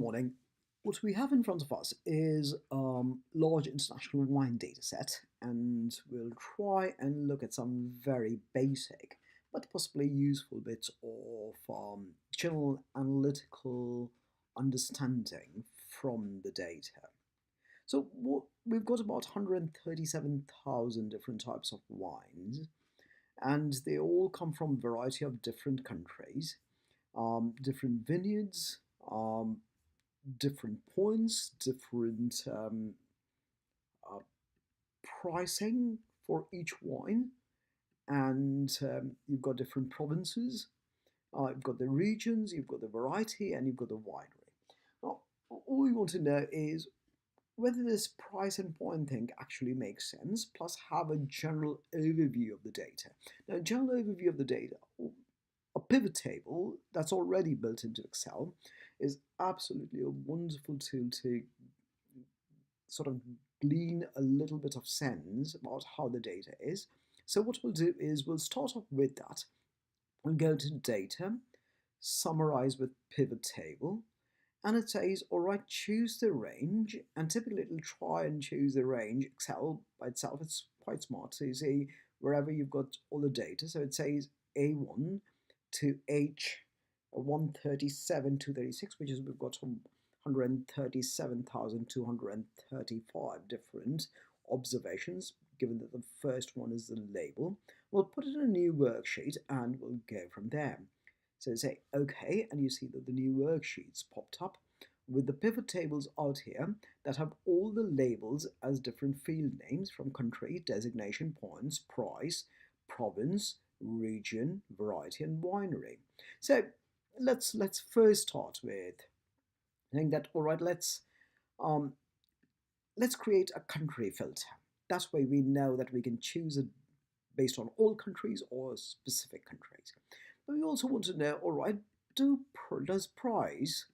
Morning. What we have in front of us is a large international wine data set, and we'll try and look at some very basic but possibly useful bits of general analytical understanding from the data. So we've got about 137,000 different types of wines, and they all come from a variety of different countries, different vineyards, different points, different uh, pricing for each wine, and you've got different provinces, you've got the regions, you've got the variety, and you've got the winery. Now, all we want to know is whether this price and point thing actually makes sense, plus have a general overview of the data. Now, a general overview of the data, a pivot table that's already built into Excel is absolutely a wonderful tool to sort of glean a little bit of sense about how the data is. So what we'll do is we'll start off with that. We'll go to data, summarize with pivot table, and it says, all right, choose the range, and typically it'll try and choose the range. Excel by itself, it's quite smart. So you see wherever you've got all the data, so it says A1 to H137 to 36, which is we've got 137,235 different observations, given that the first one is the label. We'll put it in a new worksheet and we'll go from there. So say OK, and you see that the new worksheets popped up with the pivot tables out here that have all the labels as different field names from country, designation, points, price, province, region, variety, and winery. So let's first start with saying that all right, let's create a country filter. That way we know that we can choose it based on all countries or specific countries. But we also want to know, all right, does price,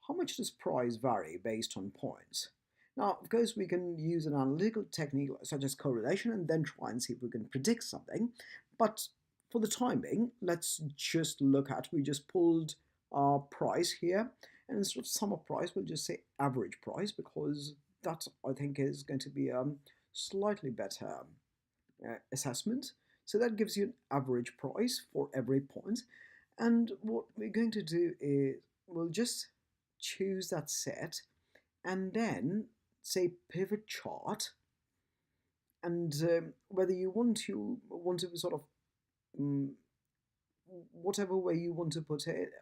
how much does price vary based on points? Now, of course, we can use an analytical technique such as correlation and then try and see if we can predict something. But for the time being, let's just look at, we just pulled our price here, and instead of sum of price, we'll just say average price, because that, I think, is going to be a slightly better assessment. So that gives you an average price for every point. And what we're going to do is we'll just choose that set and then say pivot chart. And whether you want to sort of whatever way you want to put it,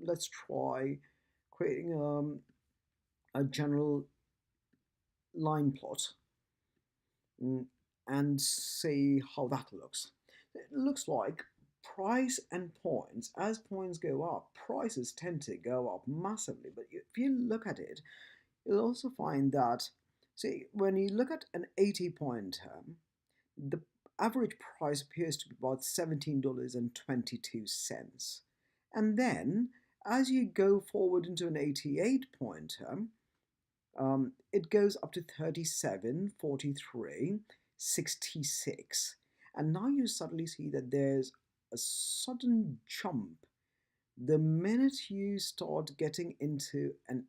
let's try creating a general line plot and see how that looks. It looks like price and points, as points go up, prices tend to go up massively. But if you look at it, you'll also find that, see, when you look at an 80-point term, the average price appears to be about $17.22. And then, as you go forward into an 88-point term, it goes up to 37.43.66. And now you suddenly see that there's a sudden jump the minute you start getting into an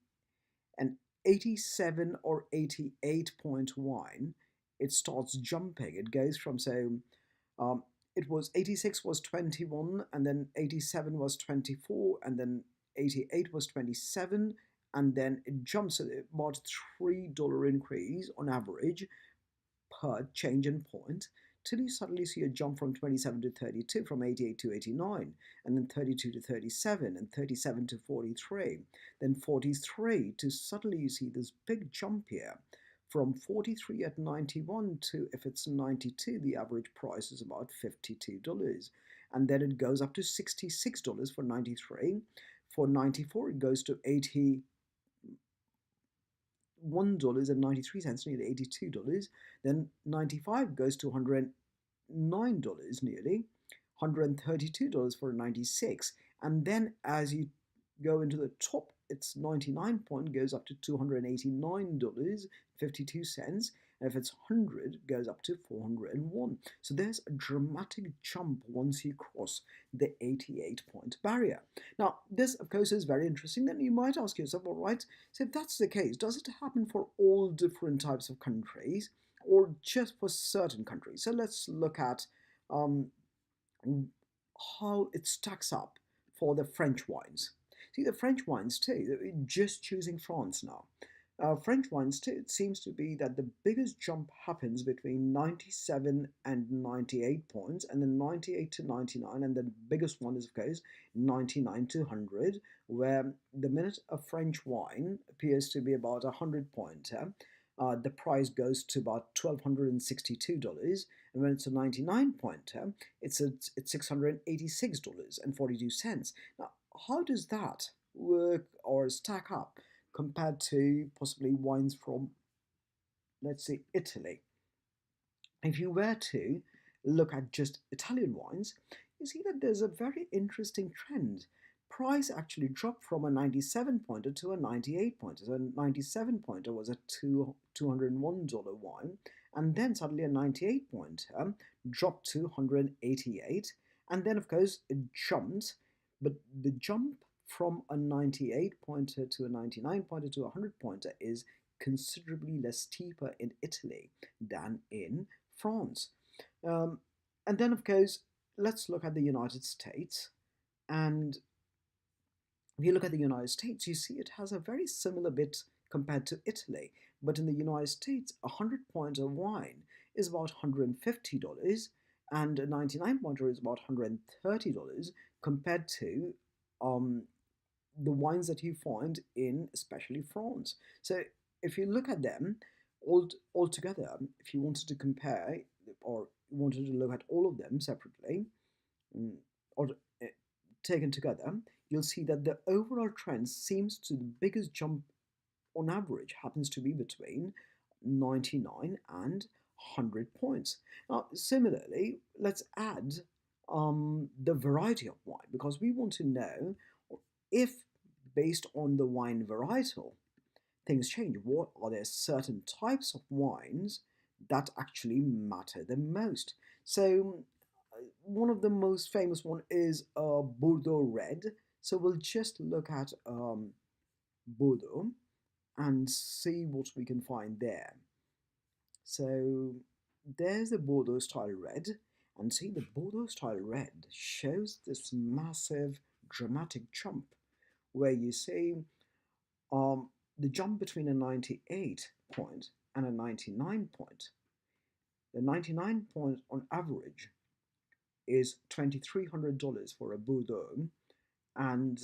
87 or 88 point wine. It starts jumping. It goes from, it was 86 was 21, and then 87 was 24, and then 88 was 27, and then it jumps at about $3 increase on average per change in point, till you suddenly see a jump from 27 to 32, from 88 to 89, and then 32 to 37, and 37 to 43, then 43 to suddenly you see this big jump here from 43 at 91 to, if it's 92, the average price is about $52. And then it goes up to $66 for 93. For 94, it goes to $81.93, nearly $82. Then 95 goes to $109 nearly, $132 for 96. And then as you go into the top, its 99 point goes up to $289.52. and if it's 100, it goes up to 401. So there's a dramatic jump once you cross the 88-point barrier. Now, this, of course, is very interesting. Then you might ask yourself, all right, so if that's the case, does it happen for all different types of countries or just for certain countries? So let's look at um, how it stacks up for the French wines. See, the French wines too, just choosing France now. French wines too, it seems to be that the biggest jump happens between 97 and 98 points, and then 98 to 99, and the biggest one is, of course, 99 to 100, where the minute a French wine appears to be about a 100-pointer, the price goes to about $1,262, and when it's a 99-pointer, it's $686.42. Now, how does that work or stack up compared to possibly wines from, let's say, Italy? If you were to look at just Italian wines, you see that there's a very interesting trend. Price actually dropped from a 97 pointer to a 98 pointer. So a 97 pointer was a $201 wine, and then suddenly a 98 pointer dropped to 188, and then of course it jumped, but the jump from a 98 pointer to a 99 pointer to a 100 pointer is considerably less steeper in Italy than in France. Um, and then, of course, let's look at the United States. And if you look at the United States, you see it has a very similar bit compared to Italy. But in the United States, a 100-pointer wine is about $150, and a 99-pointer is about $130 compared to um, the wines that you find in especially France. So if you look at them all together, if you wanted to compare or wanted to look at all of them separately or taken together, you'll see that the overall trend seems to the biggest jump on average happens to be between 99 and 100 points. Now, similarly, let's add the variety of wine because we want to know if, based on the wine varietal, things change. What are there certain types of wines that actually matter the most? So, one of the most famous one is Bordeaux Red. So we'll just look at Bordeaux and see what we can find there. So there's the Bordeaux style red, and see the Bordeaux style red shows this massive dramatic jump where you see the jump between a 98 point and a 99 point. The 99 point on average is $2,300 for a Bordeaux, and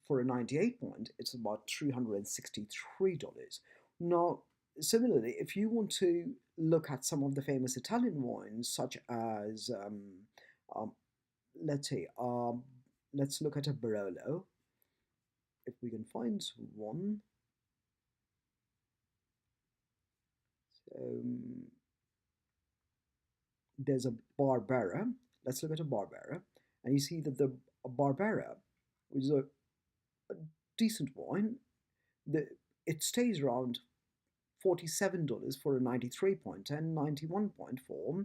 for a 98 point, it's about $363. Now, similarly, if you want to look at some of the famous Italian wines, such as, um, let's say, let's look at a Barolo, if we can find one. Um, there's a Barbera. Let's look at a Barbera, and you see that the Barbera, which is a decent wine, it stays around $47 for a 93 point and 91 point for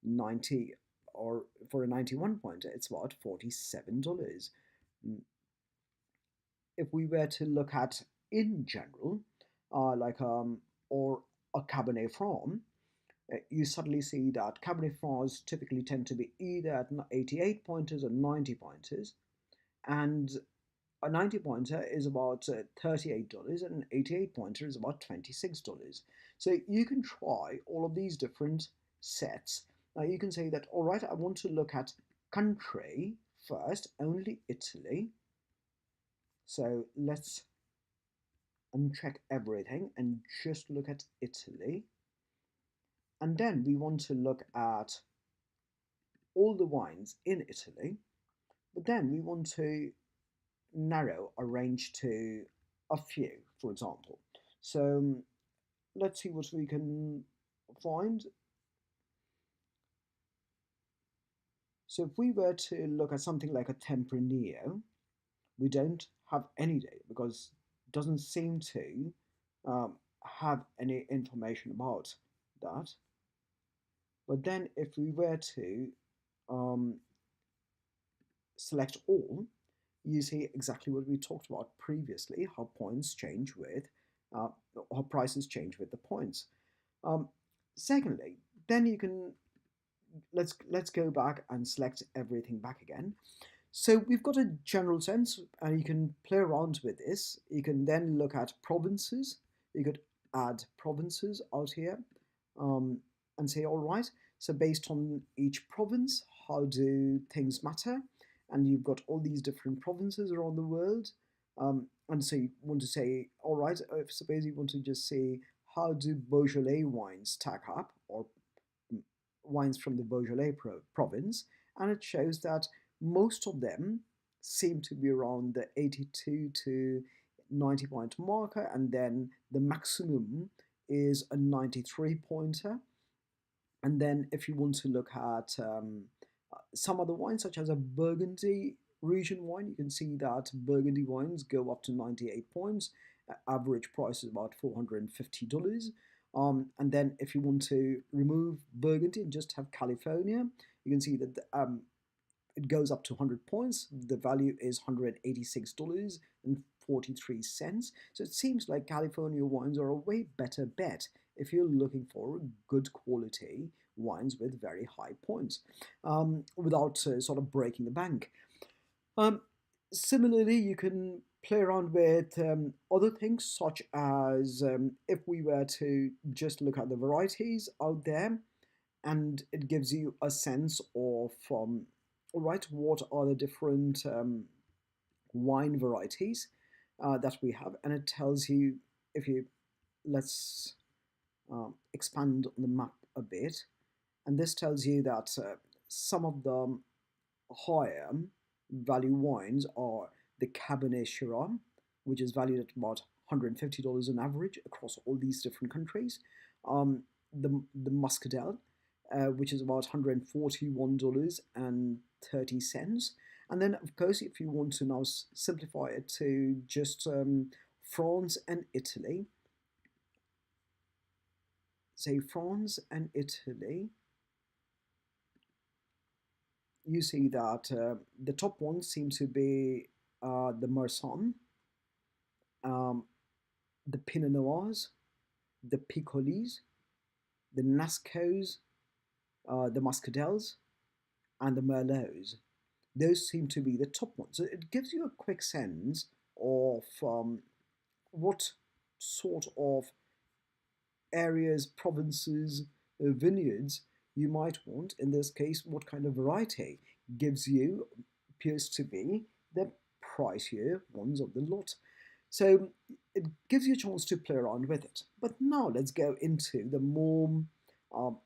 90 or for a 91 pointer it's about $47. If we were to look at in general like or a Cabernet Franc, you suddenly see that Cabernet Francs typically tend to be either at 88 pointers or 90 pointers, and a 90 pointer is about $38 and an 88 pointer is about $26. So you can try all of these different sets. Now you can say that, all right, I want to look at country first, only Italy. So let's uncheck everything and just look at Italy. And then we want to look at all the wines in Italy, but then we want to narrow a range to a few, for example. So let's see what we can find. So if we were to look at something like a Tempranillo, we don't have any data because it doesn't seem to have any information about that. But then if we were to um, select all, you see exactly what we talked about previously, how points change with, uh, how prices change with the points. Um, Secondly, then you can, let's go back and select everything back again. So we've got a general sense, and you can play around with this. You can then look at provinces. You could add provinces out here, um, and say, all right, so based on each province, how do things matter? And you've got all these different provinces around the world. And so you want to say, all right, if suppose you want to just say, how do Beaujolais wines stack up, or wines from the Beaujolais province? And it shows that most of them seem to be around the 82 to 90 point marker, and then the maximum is a 93 pointer. And then if you want to look at some other wines, such as a Burgundy region wine, you can see that Burgundy wines go up to 98 points. Average price is about $450. And then if you want to remove Burgundy and just have California, you can see that it goes up to 100 points. The value is $186.43. So it seems like California wines are a way better bet if you're looking for good quality wines with very high points, without sort of breaking the bank. Um, Similarly, you can play around with other things, such as if we were to just look at the varieties out there, and it gives you a sense of all right, what are the different wine varieties that we have, and it tells you, if you, let's expand on the map a bit, and this tells you that some of the higher value wines are the Cabernet Shiraz, which is valued at about $150 on average across all these different countries. The Muscadel, which is about $141.30. And then, of course, if you want to now simplify it to just France and Italy, say France and Italy, you see that the top ones seem to be the Marsanne, um, the Pinot Noirs, the Picolis, the Nascos, the Muscadels, and the Merlots. Those seem to be the top ones. So it gives you a quick sense of what sort of areas, provinces, vineyards you might want. In this case, what kind of variety gives you, appears to be the pricier ones of the lot. So it gives you a chance to play around with it. But now let's go into the more um,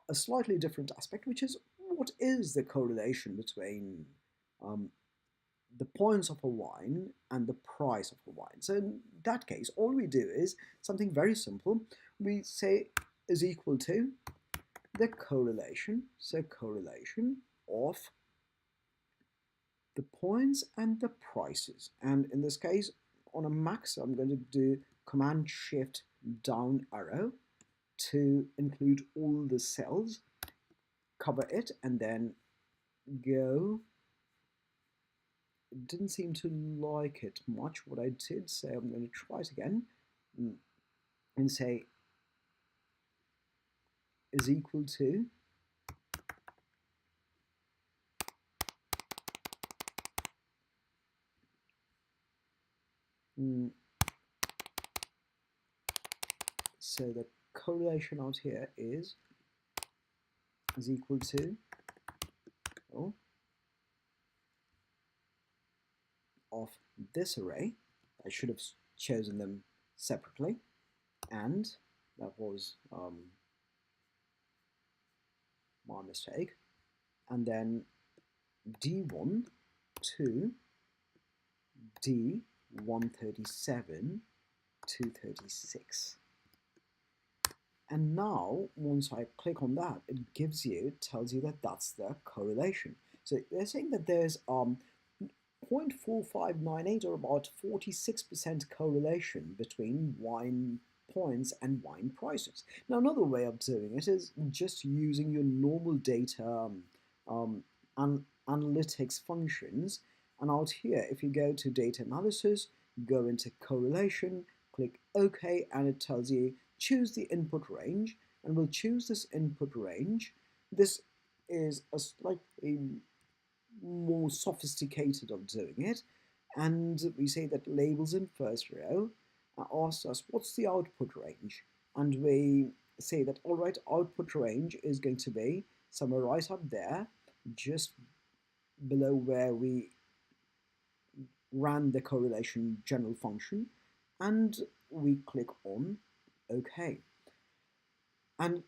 a slightly different aspect, which is, what is the correlation between um, the points of a wine and the price of a wine? So in that case, all we do is something very simple. We say is equal to the correlation, so correlation of the points and the prices. And in this case, on a Mac, so I'm going to do Command Shift down arrow to include all the cells, cover it, and then go. It didn't seem to like it much what I did, so I'm going to try it again and say is equal to so the correlation out here is equal to, oh, of this array. I should have chosen them separately, and that was my mistake. And then D1 to D137 to 36. And now, once I click on that, it gives you, it tells you that that's the correlation. So they're saying that there's 0.4598, or about 46% correlation between wine points and wine prices. Now, another way of doing it is just using your normal data um, analytics functions. And out here, if you go to data analysis, go into correlation, click OK, and it tells you choose the input range, and we'll choose this input range. This is a slightly more sophisticated of doing it, and we say that labels in first row asks us what's the output range, and we say that all right, output range is going to be somewhere right up there, just below where we ran the correlation general function, and we click on OK. And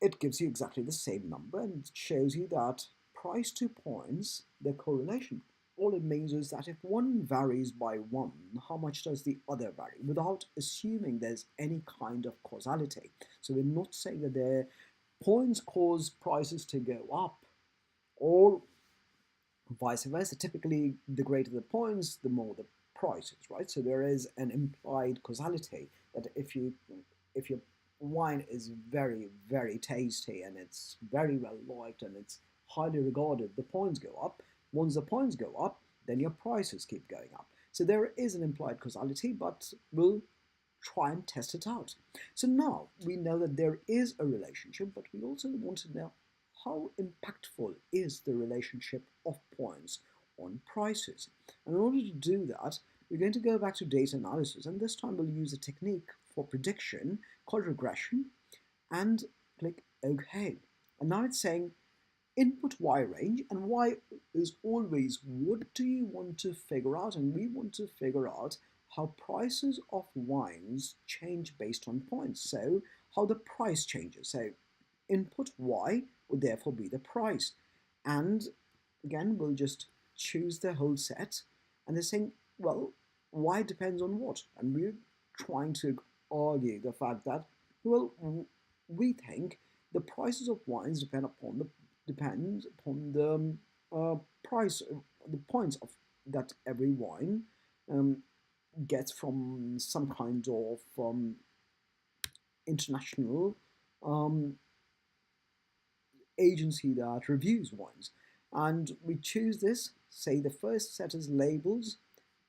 it gives you exactly the same number, and it shows you that price to points, the correlation, all it means is that if one varies by one, how much does the other vary, without assuming there's any kind of causality. So we're not saying that the points cause prices to go up, or vice versa. Typically, the greater the points, the more the prices, right? So there is an implied causality that if your wine is very, very tasty and it's very well liked and it's highly regarded, the points go up. Once the points go up, then your prices keep going up. So there is an implied causality, but we'll try and test it out. So now we know that there is a relationship, but we also want to know how impactful is the relationship of points on prices. And in order to do that, we're going to go back to data analysis, and this time we'll use a technique for prediction called regression, and click OK. And now it's saying input Y range, and Y is always what do you want to figure out, and we want to figure out how prices of wines change based on points, so how the price changes. So input Y would therefore be the price, and again we'll just choose the whole set, and they're saying, well, Y depends on what, and we're trying to argue the fact that, well, we think the prices of wines depends upon the price, the points of that every wine um, gets from some kind of international um, agency that reviews wines. And we choose this, say the first set is labels.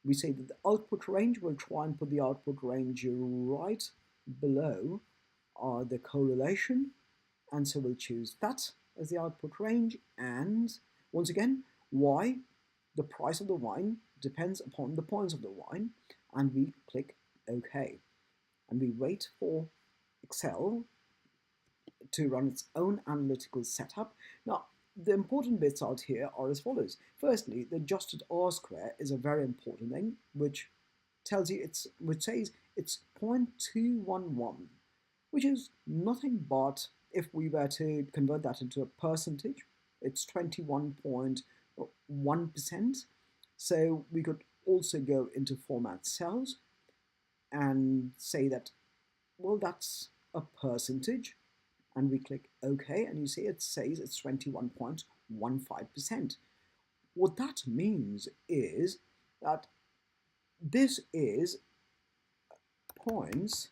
We say that the output range, we'll try and put the output range right below the correlation. And so we'll choose that as the output range. And once again, Y, the price of the wine, depends upon the points of the wine. And we click OK. And we wait for Excel to run its own analytical setup. Now, the important bits out here are as follows. Firstly, the adjusted R-square is a very important thing, which says it's 0.211, which is nothing but, if we were to convert that into a percentage, it's 21.1%. So we could also go into format cells and say that, well, that's a percentage, and we click OK, and you see it says it's 21.15%. What that means is that this is points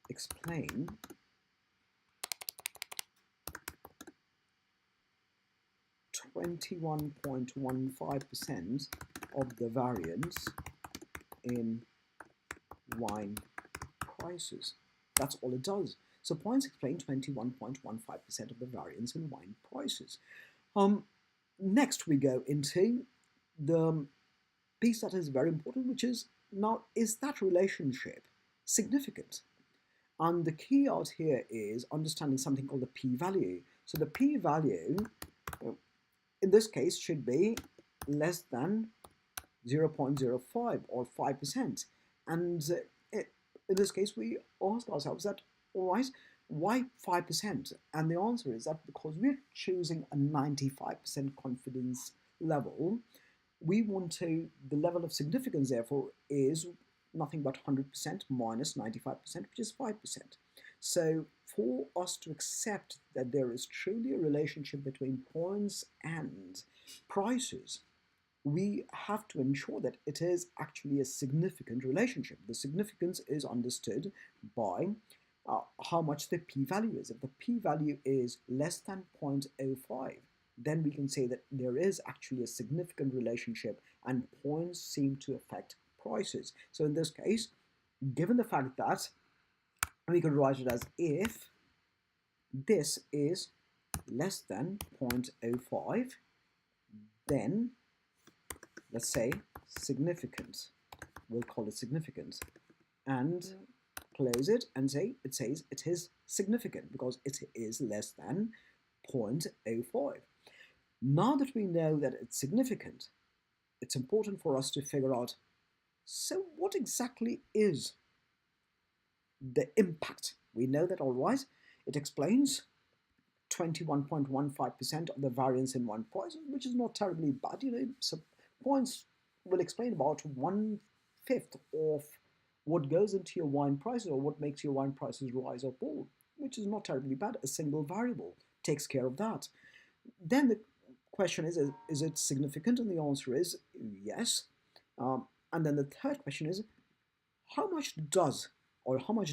explain 21.15% of the variance in wine prices. That's all it does. So points explain 21.15% of the variance in wine prices. Next we go into the piece that is very important, which is, now, is that relationship significant? And the key out here is understanding something called the p-value. So the p-value, in this case, should be less than 0.05 or 5%. And in this case, we ask ourselves that, all right, why 5%? And the answer is that because we're choosing a 95% confidence level, we want to, the level of significance therefore is nothing but 100% minus 95%, which is 5%. So for us to accept that there is truly a relationship between points and prices, we have to ensure that it is actually a significant relationship. The significance is understood by how much the p-value is. If the p-value is less than 0.05, then we can say that there is actually a significant relationship and points seem to affect prices. So in this case, given the fact that we could write it as if this is less than 0.05, then let's say significant, we'll call it significant, and close it and say it says it is significant because it is less than 0.05. Now that we know that it's significant, it's important for us to figure out, so what exactly is the impact? We know that, all right, it explains 21.15% of the variance in wine prices, which is not terribly bad. So points will explain about 1/5 of what goes into your wine prices or what makes your wine prices rise or fall, which is not terribly bad. A single variable takes care of that. Then the question is it significant? And the answer is yes. And then the third question is, how much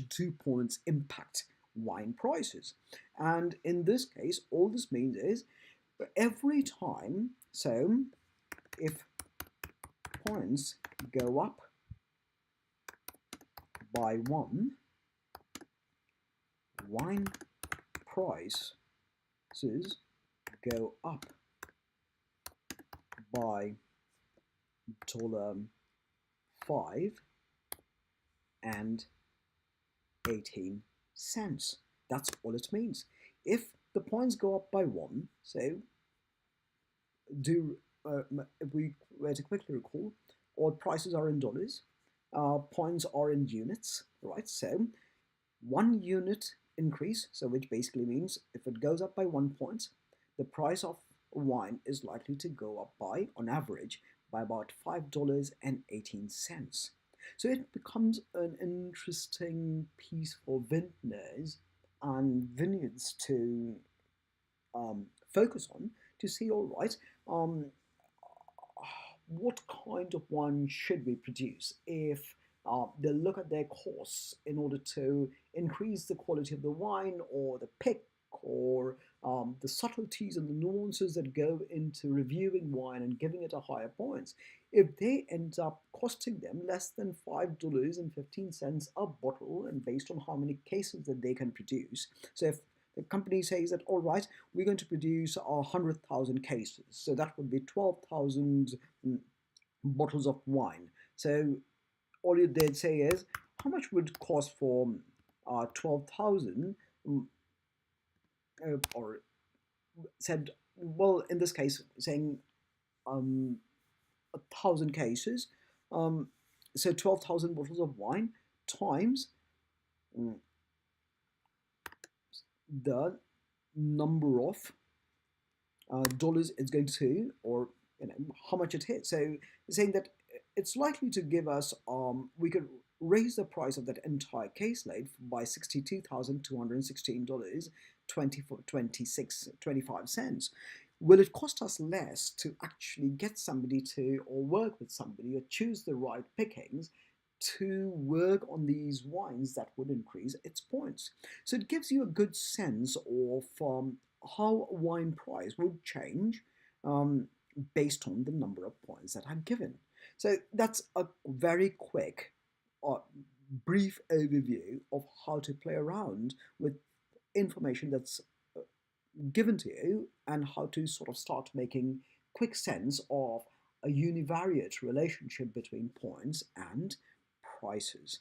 do points impact wine prices? And in this case, all this means is every time, so if points go up by 1, wine prices go up by $5 and 18 cents. That's all it means. If the points go up by 1, so if we were to quickly recall, all prices are in dollars, points are in units, right? So 1 unit increase, so which basically means if it goes up by 1 point, the price of wine is likely to go up by, on average, by about $5.18. So it becomes an interesting piece for vintners and vineyards to focus on, to see, all right, what kind of wine should we produce if they look at their costs in order to increase the quality of the wine or the pick or the subtleties and the nuances that go into reviewing wine and giving it a higher points. If they end up costing them less than $5.15 a bottle, and based on how many cases that they can produce, so if the company says that, all right, we're going to produce 100,000 cases, so that would be 12,000 bottles of wine. So all they'd say is, how much would it cost for 12,000, or said, well, in this case, saying 1,000 cases, so 12,000 bottles of wine times the number of dollars it's going to, or how much it hits. So saying that it's likely to give us, we could raise the price of that entire case load by $62,216, 25 cents. Will it cost us less to actually get somebody to, or work with somebody, or choose the right pickings to work on these wines that would increase its points? So it gives you a good sense of how a wine price would change based on the number of points that are given. So that's a very quick, brief overview of how to play around with information that's given to you and how to sort of start making quick sense of a univariate relationship between points and prices.